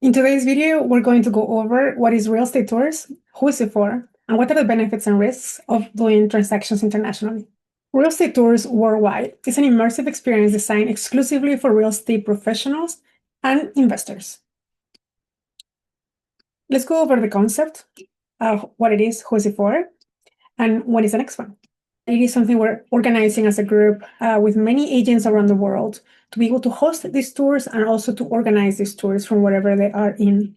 In today's video, we're going to go over what is real estate tours, who is it for, and what are the benefits and risks of doing transactions internationally. Real estate tours worldwide is an immersive experience designed exclusively for real estate professionals and investors. Let's go over the concept of what it is, who is it for, and what is the next one. It is something we're organizing as a group with many agents around the world to be able to host these tours and also to organize these tours from wherever they are in.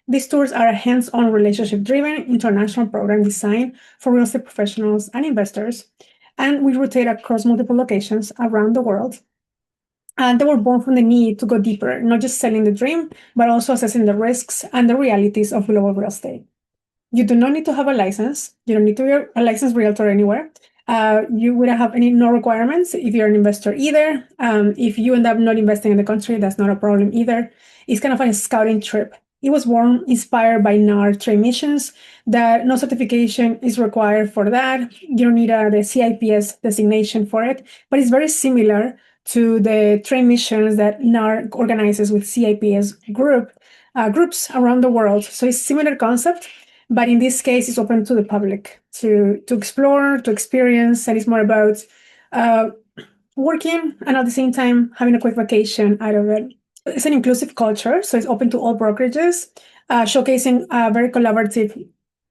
These tours are a hands-on, relationship-driven international program designed for real estate professionals and investors, and we rotate across multiple locations around the world. And they were born from the need to go deeper, not just selling the dream, but also assessing the risks and the realities of global real estate. You do not need to have a license. You don't need to be a licensed realtor anywhere. You wouldn't have no requirements if you're an investor either. If you end up not investing in the country, that's not a problem either. It's kind of a scouting trip. It was born inspired by NAR trade missions that no certification is required for that. You don't need the CIPS designation for it, but it's very similar to the trade missions that NAR organizes with CIPS groups around the world. So it's similar concept. But in this case, it's open to the public to explore, to experience, and it's more about working and at the same time having a quick vacation out of it. It's an inclusive culture, so it's open to all brokerages, showcasing a very collaborative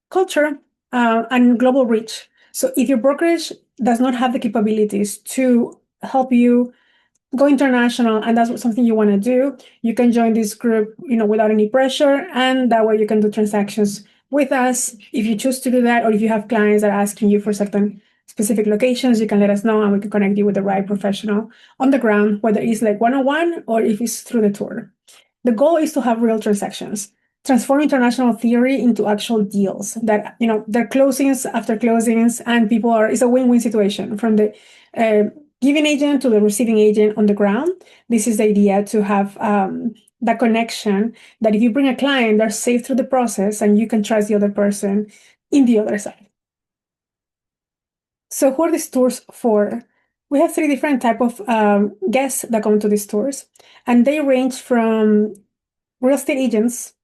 culture and global reach. So if your brokerage does not have the capabilities to help you go international and that's something you want to do, you can join this group, without any pressure, and that way you can do transactions with us. If you choose to do that, or if you have clients that are asking you for certain specific locations, you can let us know and we can connect you with the right professional on the ground, whether it's like one-on-one or if it's through the tour. The goal is to have real transactions, transform international theory into actual deals that, they're closings after closings, and it's a win-win situation from the giving agent to the receiving agent on the ground. This is the idea, to have that connection that if you bring a client, they're safe through the process and you can trust the other person in the other side. So who are these tours for? We have 3 different type of guests that come to these tours, and they range from real estate agents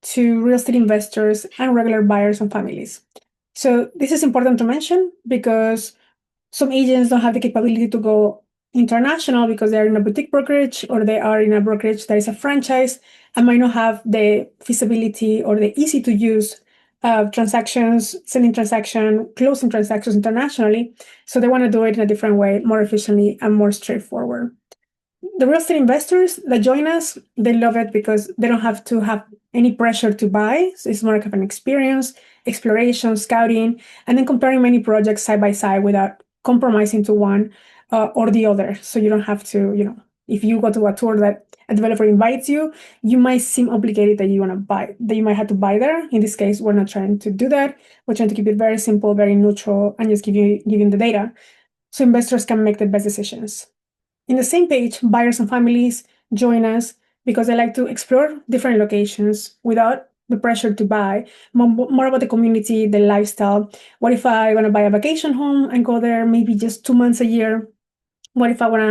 to real estate investors and regular buyers and families. So this is important to mention because some agents don't have the capability to go international because they're in a boutique brokerage or they are in a brokerage that is a franchise and might not have the feasibility or the easy to use transactions, selling transaction, closing transactions internationally. So they want to do it in a different way, more efficiently and more straightforward. The real estate investors that join us, they love it because they don't have to have any pressure to buy. So it's more like an experience, exploration, scouting, and then comparing many projects side by side without compromising to one or the other. So you don't have to, if you go to a tour that a developer invites you, you might seem obligated that you want to buy, that you might have to buy there. In this case, we're not trying to do that. We're trying to keep it very simple, very neutral, and just giving the data so investors can make the best decisions. In the same page, buyers and families join us because they like to explore different locations without the pressure to buy, more about the community, the lifestyle. What if I want to buy a vacation home and go there maybe just 2 months a year? What if I want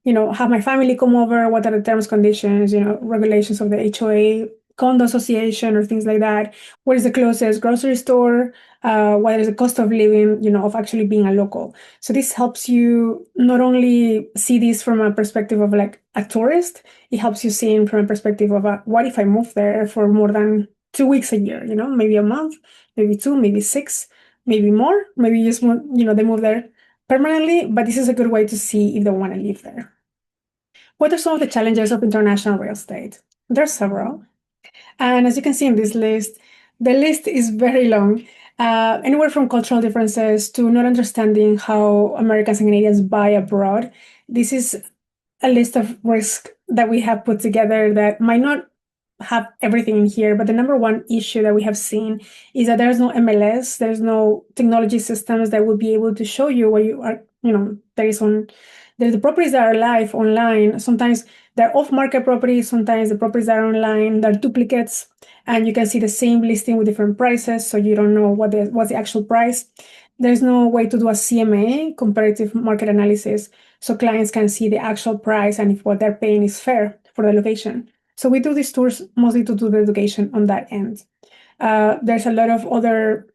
to, have my family come over? What are the terms, conditions, regulations of the HOA, condo association, or things like that? Where is the closest grocery store? What is the cost of living, of actually being a local? So this helps you not only see this from a perspective of like a tourist, it helps you see from a perspective of what if I move there for more than 2 weeks a year, maybe a month, maybe 2, maybe 6, maybe more, maybe just, they move there permanently, but this is a good way to see if they want to live there. What are some of the challenges of international real estate? There are several. And as you can see in this list, the list is very long, anywhere from cultural differences to not understanding how Americans and Canadians buy abroad. This is a list of risks that we have put together that might not have everything in here, but the number one issue that we have seen is that there's no MLS, there's no technology systems that will be able to show you where you are, there's the properties that are live online. Sometimes they're off-market properties, sometimes the properties that are online, they're duplicates, and you can see the same listing with different prices, so you don't know what's the actual price. There's no way to do a CMA, comparative market analysis, so clients can see the actual price and if what they're paying is fair for the location. So we do these tours mostly to do the education on that end. There's a lot of other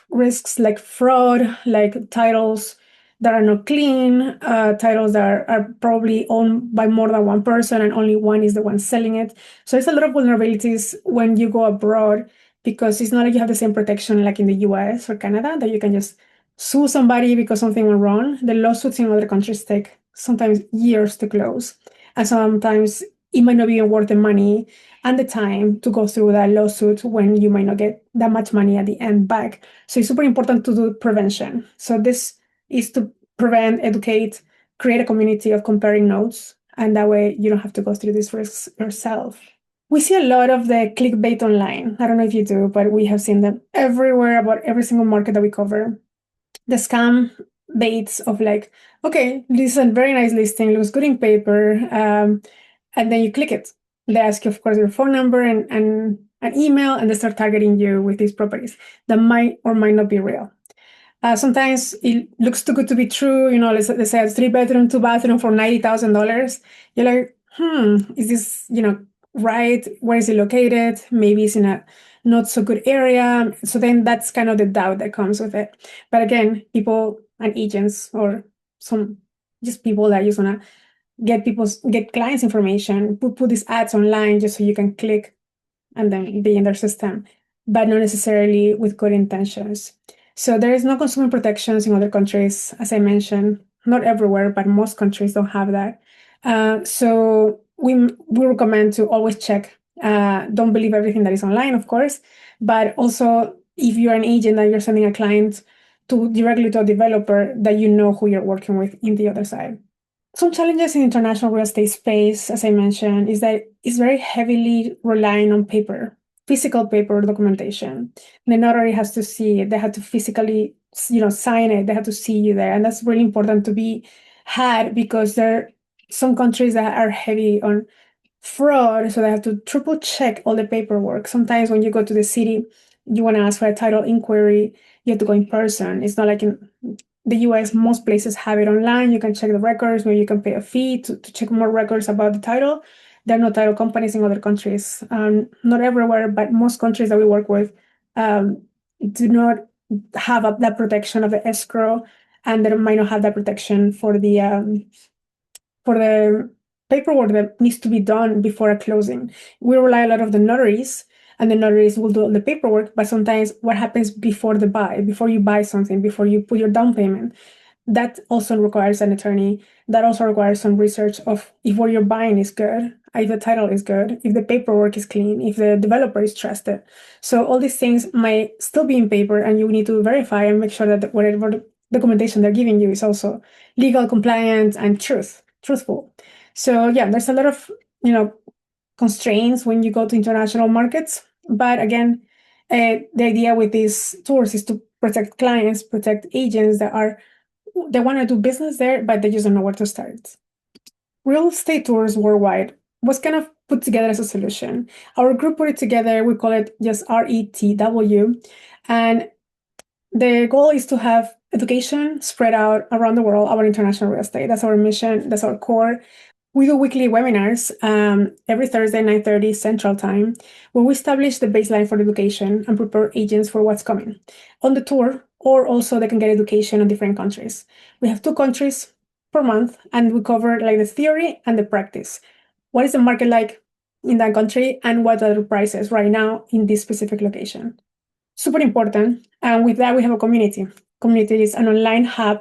risks like fraud, like titles that are not clean, titles that are probably owned by more than one person and only one is the one selling it. So there's a lot of vulnerabilities when you go abroad because it's not like you have the same protection like in the US or Canada that you can just sue somebody because something went wrong. The lawsuits in other countries take sometimes years to close. And sometimes it might not be even worth the money and the time to go through that lawsuit when you might not get that much money at the end back. So it's super important to do prevention. So this is to prevent, educate, create a community of comparing notes, and that way you don't have to go through these risks yourself. We see a lot of the clickbait online. I don't know if you do, but we have seen them everywhere about every single market that we cover. The scam baits of like, okay, this is a very nice listing, looks good in paper, and then you click it. They ask you, of course, your phone number and an email, and they start targeting you with these properties that might or might not be real. Sometimes it looks too good to be true. You know, let's say it's 3 bedroom, 2 bathroom for $90,000. You're like, is this, right? Where is it located? Maybe it's in a not so good area. So then that's kind of the doubt that comes with it. But again, people and agents or some just people that just wanna get clients' information, put these ads online just so you can click and then be in their system, but not necessarily with good intentions. So there is no consumer protections in other countries, as I mentioned, not everywhere, but most countries don't have that. So we recommend to always check. Don't believe everything that is online, of course, but also if you're an agent and you're sending a client to directly to a developer, that you know who you're working with in the other side. Some challenges in international real estate space, as I mentioned, is that it's very heavily relying on paper, physical paper documentation. The notary has to see it. They have to physically, sign it. They have to see you there. And that's really important to be had because there are some countries that are heavy on fraud, so they have to triple check all the paperwork. Sometimes when you go to the city, you want to ask for a title inquiry, you have to go in person. It's not like in the US, most places have it online. You can check the records, maybe you can pay a fee to check more records about the title. There are no title companies in other countries. Not everywhere, but most countries that we work with do not have that protection of the escrow, and they might not have that protection for the paperwork that needs to be done before a closing. We rely a lot of the notaries, and the notaries will do all the paperwork, but sometimes what happens before the buy, before you buy something, before you put your down payment, that also requires an attorney. That also requires some research of if what you're buying is good, if the title is good, if the paperwork is clean, if the developer is trusted. So all these things might still be in paper, and you need to verify and make sure that whatever documentation they're giving you is also legal, compliant, and truthful. So yeah, there's a lot of constraints when you go to international markets. But again, the idea with these tours is to protect clients, protect agents they want to do business there, but they just don't know where to start. Real estate tours worldwide was kind of put together as a solution. Our group put it together. We call it just RETW, and the goal is to have education spread out around the world about international real estate. That's our mission. That's our core. We do weekly webinars every Thursday, 9:30 Central Time, where we establish the baseline for education and prepare agents for what's coming on the tour, or also they can get education in different countries. We have 2 countries per month, and we cover like the theory and the practice. What is the market like in that country, and what are the prices right now in this specific location? Super important. And with that, we have a community. Community is an online hub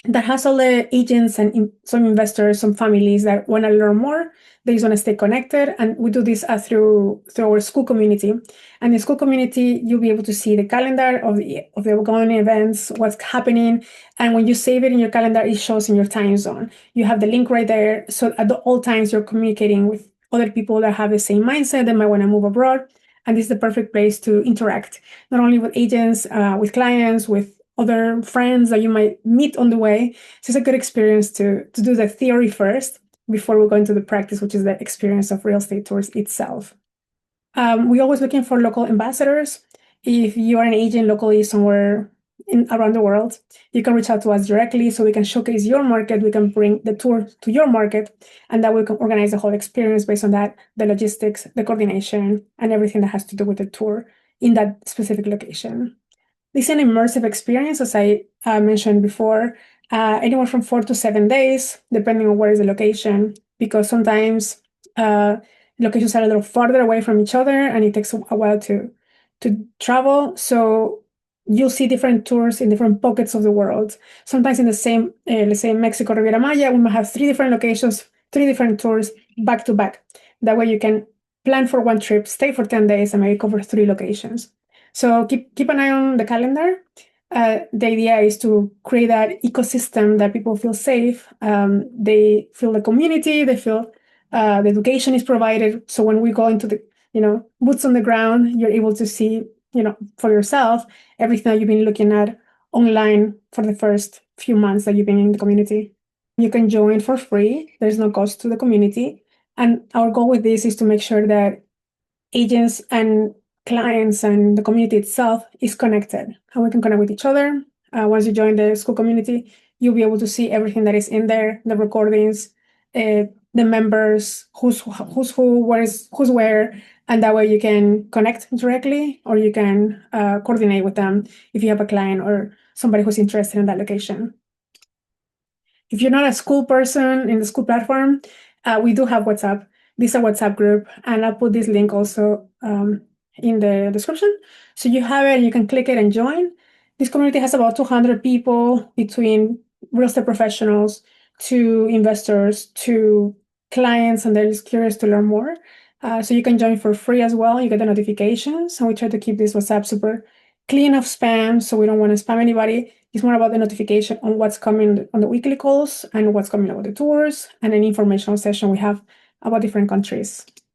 that has all the agents and some investors, some families that want to learn more. They just want to stay connected, and we do this through our school community. And in school community, you'll be able to see the calendar of the upcoming events, what's happening, and when you save it in your calendar, it shows in your time zone. You have the link right there, so at all times you're communicating with other people that have the same mindset that might want to move abroad. And this is the perfect place to interact, not only with agents, with clients, with other friends that you might meet on the way. So it's a good experience to do the theory first before we go into the practice, which is the experience of real estate tours itself. We're always looking for local ambassadors. If you are an agent locally somewhere around the world. You can reach out to us directly so we can showcase your market. We can bring the tour to your market, and that we can organize the whole experience based on that, the logistics, the coordination, and everything that has to do with the tour in that specific location. This is an immersive experience, as I mentioned before, anywhere from 4 to 7 days, depending on where is the location, because sometimes locations are a little farther away from each other and it takes a while to travel. So you'll see different tours in different pockets of the world. Sometimes in the same, let's say Mexico, Riviera Maya, we might have 3 different locations, 3 different tours back to back. That way you can plan for one trip, stay for 10 days, and maybe cover 3 locations. So keep an eye on the calendar. The idea is to create that ecosystem that people feel safe. They feel the community. They feel the education is provided. So when we go into the boots on the ground, you're able to see for yourself everything that you've been looking at online for the first few months that you've been in the community. You can join for free. There's no cost to the community. And our goal with this is to make sure that agents and clients and the community itself is connected, and we can connect with each other. Once you join the school community, you'll be able to see everything that is in there, the recordings, the members, who's who, who's where, and that way you can connect directly, or you can coordinate with them if you have a client or somebody who's interested in that location. If you're not a school person in the school platform, we do have WhatsApp. This is a WhatsApp group, and I'll put this link also in the description. So you have it, you can click it and join. This community has about 200 people, between real estate professionals to investors to clients, and they're just curious to learn more. So you can join for free as well. You get the notifications, and we try to keep this WhatsApp super clean of spam, so we don't want to spam anybody. It's more about the notification on what's coming on the weekly calls and what's coming about the tours and any informational session we have about different countries.